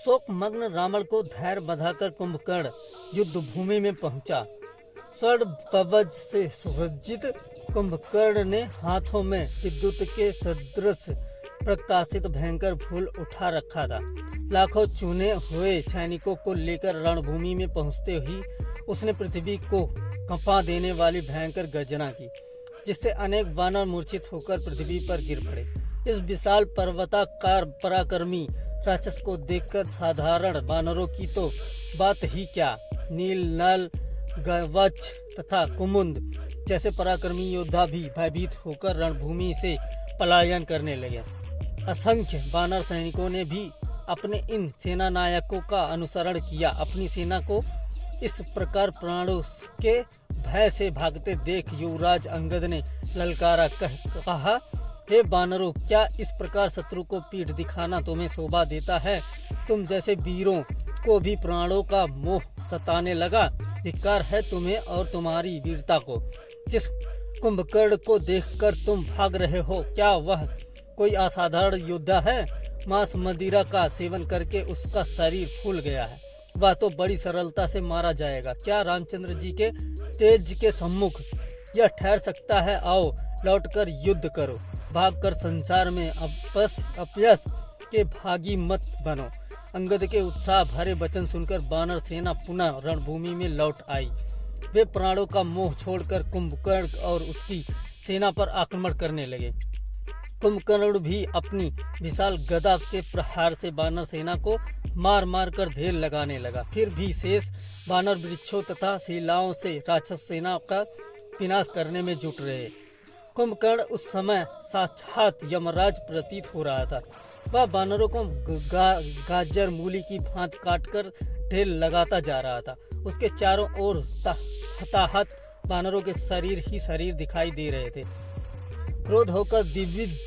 शोकमग्न रावण को धैर्य बंधाकर कुंभकर्ण युद्ध भूमि में पहुंचा। स्वर्ण कवच से सुसज्जित कुंभकर्ण ने हाथों में विद्युत के सदृश प्रकाशित भयंकर फूल उठा रखा था। लाखों चुने हुए सैनिकों को लेकर रणभूमि में पहुंचते ही उसने पृथ्वी को कंपा देने वाली भयंकर गर्जना की, जिससे अनेक वानर मूर्छित होकर पृथ्वी पर गिर पड़े। इस विशाल पर्वताकार पराक्रमी राक्षस को देखकर साधारण वानरों की तो बात ही क्या, नील, नल, गवच तथा कुमुद जैसे पराक्रमी योद्धा भी भयभीत होकर रणभूमि से पलायन करने लगे। असंख्य वानर सैनिकों ने भी अपने इन सेना नायकों का अनुसरण किया। अपनी सेना को इस प्रकार प्राणों के भय से भागते देख युवराज अंगद ने ललकारा कहा, हे वानरों, क्या इस प्रकार शत्रु को पीठ दिखाना तुम्हें शोभा देता है? तुम जैसे वीरों को भी प्राणों का मोह सताने लगा। धिक्कार है तुम्हें और तुम्हारी वीरता को। जिस कुंभकर्ण को देखकर तुम भाग रहे हो, क्या वह कोई असाधारण योद्धा है? मांस मदिरा का सेवन करके उसका शरीर फूल गया है, वह तो बड़ी सरलता से मारा जाएगा। क्या रामचंद्र जी के तेज के सम्मुख यह ठहर सकता है? आओ लौटकर युद्ध करो, भागकर संसार में अपयश के भागी मत बनो। अंगद के उत्साह भरे वचन सुनकर वानर सेना पुनः रणभूमि में लौट आई। वे प्राणों का मोह छोड़कर कुंभकर्ण और उसकी सेना पर आक्रमण करने लगे। कुंभकर्ण भी अपनी विशाल गदा के प्रहार से वानर सेना को मार मार कर ढेर लगाने लगा। फिर भी शेष वानर वृक्षों तथा शिलाओं से राक्षस सेना का विनाश करने में जुट रहे। कुंभकर्ण उस समय साक्षात यमराज प्रतीत हो रहा था। वह वानरों को गाजर मूली की भांत काटकर ढेर लगाता जा रहा था। उसके चारों ओर हताहत वानरों के शरीर ही शरीर दिखाई दे रहे थे। क्रोध होकर द्विविद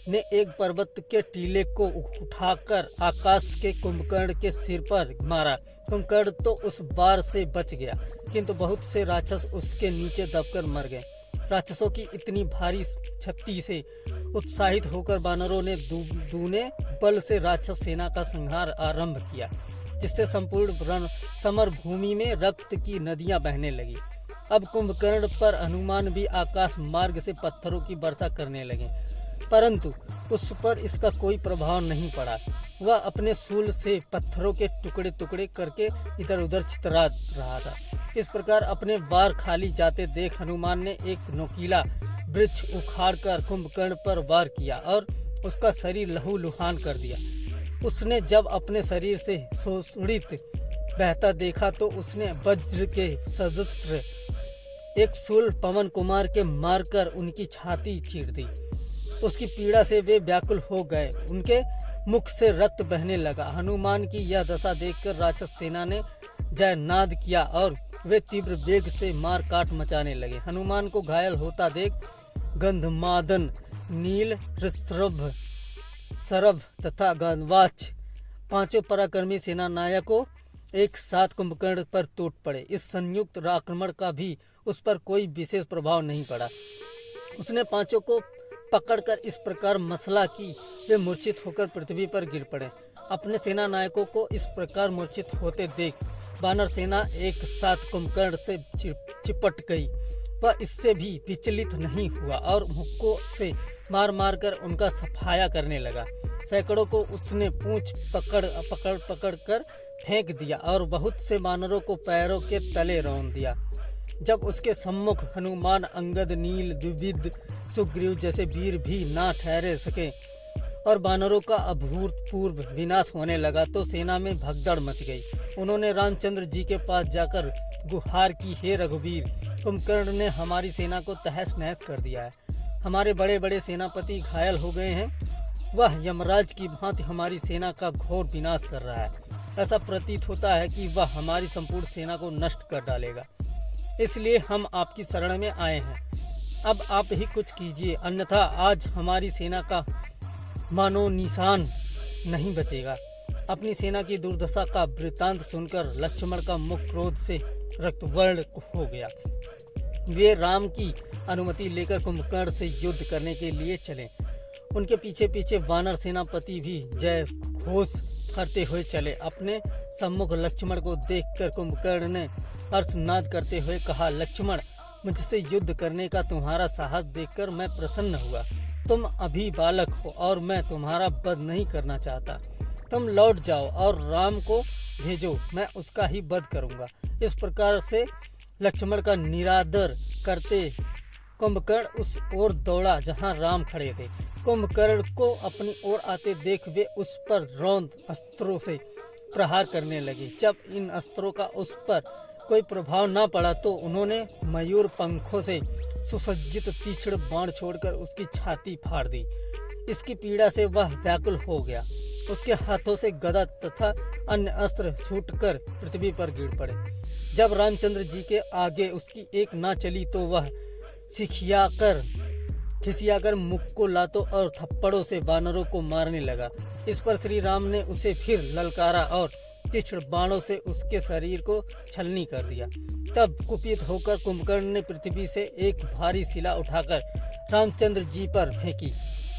ने एक पर्वत के टीले को उठाकर आकाश के कुंभकर्ण के सिर पर मारा। कुंभकर्ण तो उस बार से बच गया, किंतु बहुत से राक्षस उसके नीचे दबकर मर गए। राक्षसों की इतनी भारी शक्ति से उत्साहित होकर वानरों ने दूने बल से राक्षस सेना का संहार आरंभ किया, जिससे संपूर्ण समर भूमि में रक्त की नदियां बहने लगी। अब कुंभकर्ण पर हनुमान भी आकाश मार्ग से पत्थरों की वर्षा करने लगे, परंतु उस पर इसका कोई प्रभाव नहीं पड़ा। वह अपने शूल से पत्थरों के टुकड़े टुकड़े करके इधर उधर छितरा रहा था। इस प्रकार अपने वार खाली जाते देख हनुमान ने एक नोकीला वृक्ष उखाड़कर कुंभकर्ण पर वार किया और उसका शरीर लहूलुहान कर दिया। उसने जब अपने शरीर से शोषित बहता देखा तो उसने वज्र के सदृश एक शूल पवन कुमार के मारकर उनकी छाती चीर दी। उसकी पीड़ा से वे व्याकुल हो गए, उनके मुख से रक्त बहने लगा। हनुमान की यह दशा देखकर राक्षस सेना ने जयनाद किया और वे तीव्र वेग से मार काट मचाने लगे। हनुमान को घायल होता देख गंधमादन, नील, ऋषभ, सरभ तथा गंधवाच पांचों पराक्रमी सेना नायकों एक साथ कुंभकर्ण पर टूट पड़े। इस संयुक्त आक्रमण का भी उस पर कोई विशेष प्रभाव नहीं पड़ा। उसने पांचों को पकड़कर इस प्रकार मसला कि वे मूर्छित होकर पृथ्वी पर गिर पड़े। अपने सेना नायकों को इस प्रकार मूर्छित होते देख वानर सेना एक साथ कुंभकर्ण से चिपट गई। वह इससे भी विचलित नहीं हुआ और मुक्कों से मार मार कर उनका सफाया करने लगा। सैकड़ों को उसने पूंछ पकड़ कर फेंक दिया और बहुत से वानरों को पैरों के तले रौंद दिया। जब उसके सम्मुख हनुमान, अंगद, नील, द्विविद, सुग्रीव जैसे वीर भी ना ठहरे सके और वानरों का अभूतपूर्व विनाश होने लगा तो सेना में भगदड़ मच गई। उन्होंने रामचंद्र जी के पास जाकर गुहार की, हे रघुवीर, कुंभकर्ण ने हमारी सेना को तहस नहस कर दिया है। हमारे बड़े बड़े सेनापति घायल हो गए हैं। वह यमराज की भांति हमारी सेना का घोर विनाश कर रहा है। ऐसा प्रतीत होता है कि वह हमारी संपूर्ण सेना को नष्ट कर डालेगा। इसलिए हम आपकी शरण में आए हैं। अब आप ही कुछ कीजिए, अन्यथा आज हमारी सेना का मानो निशान नहीं बचेगा। अपनी सेना की दुर्दशा का वृत्तांत सुनकर लक्ष्मण का मुख क्रोध से रक्तवर्ण हो गया। वे राम की अनुमति लेकर कुंभकर्ण से युद्ध करने के लिए चले। उनके पीछे पीछे वानर सेनापति भी जय घोष करते हुए चले। अपने सम्मुख लक्ष्मण को देखकर कुंभकर्ण ने हर्षनाद करते हुए कहा, लक्ष्मण, मुझसे युद्ध करने का तुम्हारा साहस देखकर मैं प्रसन्न हुआ। तुम अभी बालक हो और मैं तुम्हारा वध नहीं करना चाहता। तुम लौट जाओ और राम को भेजो, मैं उसका ही वध करूंगा। इस प्रकार से लक्ष्मण का निरादर करते कुंभकर्ण उस ओर दौड़ा जहां राम खड़े थे। कुंभकर्ण को अपनी ओर आते देख वे उस पर रौंद अस्त्रों से प्रहार करने लगे। जब इन अस्त्रों का उस पर कोई प्रभाव न पड़ा तो उन्होंने मयूर पंखों से सुसज्जित तीक्ष्ण बाण छोड़कर उसकी छाती फाड़ दी। इसकी पीड़ा से वह व्याकुल हो गया। उसके हाथों से गदा तथा अन्य अस्त्र छूटकर पृथ्वी पर गिर पड़े। जब रामचंद्र जी के आगे उसकी एक ना चली तो वह खिसियाकर मुक्को लातों और थप्पड़ों से वानरों को मारने लगा। इस पर श्री राम ने उसे फिर ललकारा और तीक्ष्ण बाणों से उसके शरीर को छलनी कर दिया। तब कुपित होकर कुंभकर्ण ने पृथ्वी से एक भारी शिला उठाकर रामचंद्र जी पर फेंकी,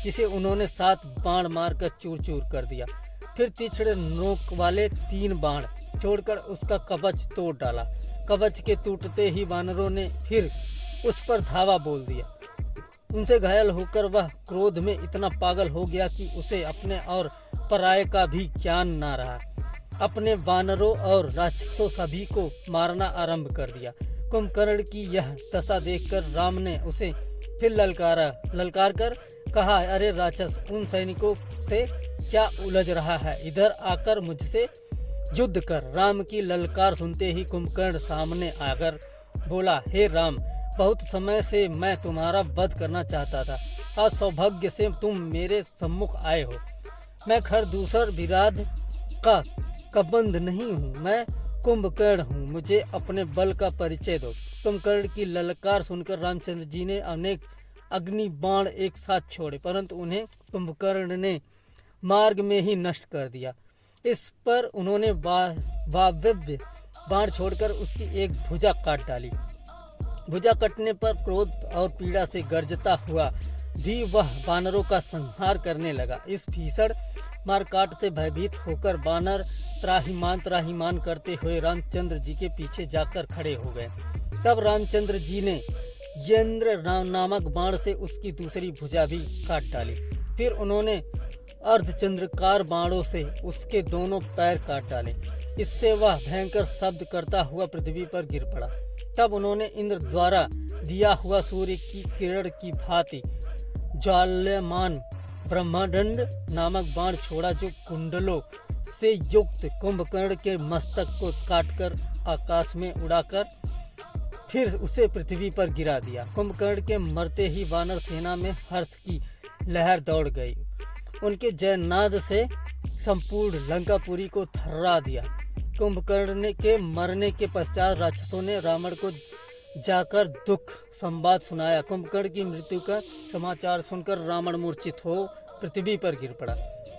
जिसे उन्होंने 7 बाण मारकर चूर चूर कर दिया। फिर तीक्ष्ण नोक वाले 3 बाण छोड़कर उसका कवच तोड़ डाला। कवच के टूटते ही वानरों ने फिर उस पर धावा बोल दिया। उनसे घायल होकर वह क्रोध में इतना पागल हो गया कि उसे अपने और पराये का भी ज्ञान न रहा। अपने वानरों और राक्षसों सभी को मारना आरंभ कर दिया। कुंभकर्ण की यह दशा देखकर राम ने उसे फिर ललकार कर कहा, अरे राक्षस, उन सैनिकों से क्या उलझ रहा है? इधर आकर मुझसे युद्ध कर। राम की ललकार सुनते ही कुंभकर्ण सामने आकर बोला, हे राम, बहुत समय से मैं तुम्हारा वध करना चाहता था। आज सौभाग्य से तुम मेरे सम्मुख आए हो। मैं खरदूषण विराध का कबंध नहीं हूँ, मैं कुंभकर्ण हूँ। मुझे अपने बल का परिचय दो। कुंभकर्ण की ललकार सुनकर रामचंद्र जी ने अनेक अग्नि बाण एक साथ छोड़े, परंतु उन्हें कुंभकर्ण ने मार्ग में ही नष्ट कर दिया। इस पर उन्होंने वायव्य बाण छोड़कर उसकी एक भुजा काट डाली। भुजा कटने पर क्रोध और पीड़ा से गर्जता हुआ भी वह वानरों का संहार करने लगा। इस भीषण मारकाट से भयभीत होकर वानर त्राहिमाम करते हुए रामचंद्र जी के पीछे जाकर खड़े हो गए। तब रामचंद्र जी ने यंद्र नामक बाण से उसकी दूसरी भुजा भी काट डाली। फिर उन्होंने अर्धचंद्रकार बाणों से उसके दोनों पैर काट डाले। इससे वह भयंकर शब्द करता हुआ पृथ्वी पर गिर पड़ा। तब उन्होंने इंद्र द्वारा दिया हुआ सूर्य की किरण की भांति ज्वाल्यमान ब्रह्मदंड नामक बाण छोड़ा, जो कुंडलों से युक्त कुंभकर्ण के मस्तक को काटकर आकाश में उड़ाकर फिर उसे पृथ्वी पर गिरा दिया। कुंभकर्ण के मरते ही वानर सेना में हर्ष की लहर दौड़ गई। उनके जयनाद से संपूर्ण लंकापुरी को थर्रा दिया। कुंभकर्ण के मरने के पश्चात राक्षसों ने रावण को जाकर दुख संवाद सुनाया। कुंभकर्ण की मृत्यु का समाचार सुनकर रावण मूर्छित हो पृथ्वी पर गिर पड़ा।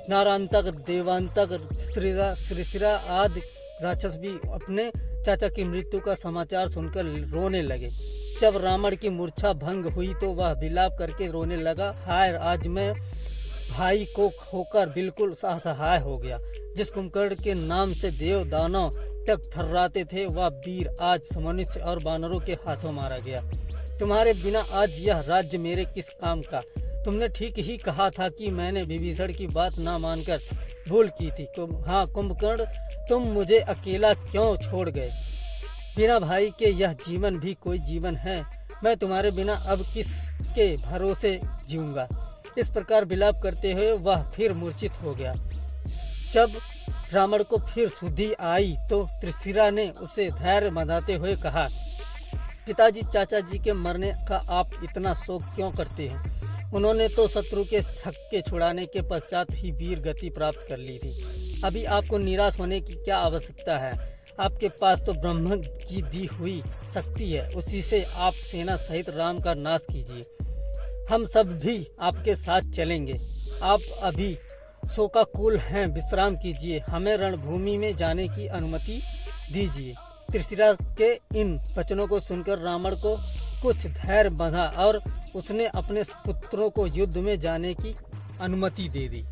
नारांतक, देवांतक, श्रीशिरा आदि राक्षस भी अपने चाचा की मृत्यु का समाचार सुनकर रोने लगे। जब रावण की मूर्छा भंग हुई तो वह विलाप करके रोने लगा, हाय, आज मैं भाई को खोकर बिल्कुल असहाय हो गया। जिस कुंभकर्ण के नाम से देव दानव तक थर्राते थे, वह वीर आज मनुष्य और वानरों के हाथों मारा गया। तुम्हारे बिना आज यह राज्य मेरे किस काम का? तुमने ठीक ही कहा था कि मैंने विभीषण की बात ना मानकर भूल की थी। हाँ कुंभकर्ण, तुम मुझे अकेला क्यों छोड़ गए? बिना भाई के यह जीवन भी कोई जीवन है? मैं तुम्हारे बिना अब किसके भरोसे जीऊंगा? इस प्रकार विलाप करते हुए वह फिर मूर्छित हो गया। जब रावण को फिर सुधि आई तो त्रिशिरा ने उसे धैर्य बंधाते हुए कहा, पिताजी, चाचा जी के मरने का आप इतना शोक क्यों करते हैं? उन्होंने तो शत्रु के छक्के छुड़ाने के पश्चात ही वीर गति प्राप्त कर ली थी। अभी आपको निराश होने की क्या आवश्यकता है? आपके पास तो ब्रह्म की दी हुई शक्ति है, उसी से आप सेना सहित राम का नाश कीजिए। हम सब भी आपके साथ चलेंगे। आप अभी शोकाकुल हैं, विश्राम कीजिए। हमें रणभूमि में जाने की अनुमति दीजिए। त्रिशिरा के इन वचनों को सुनकर रावण को कुछ धैर्य बंधा और उसने अपने पुत्रों को युद्ध में जाने की अनुमति दे दी।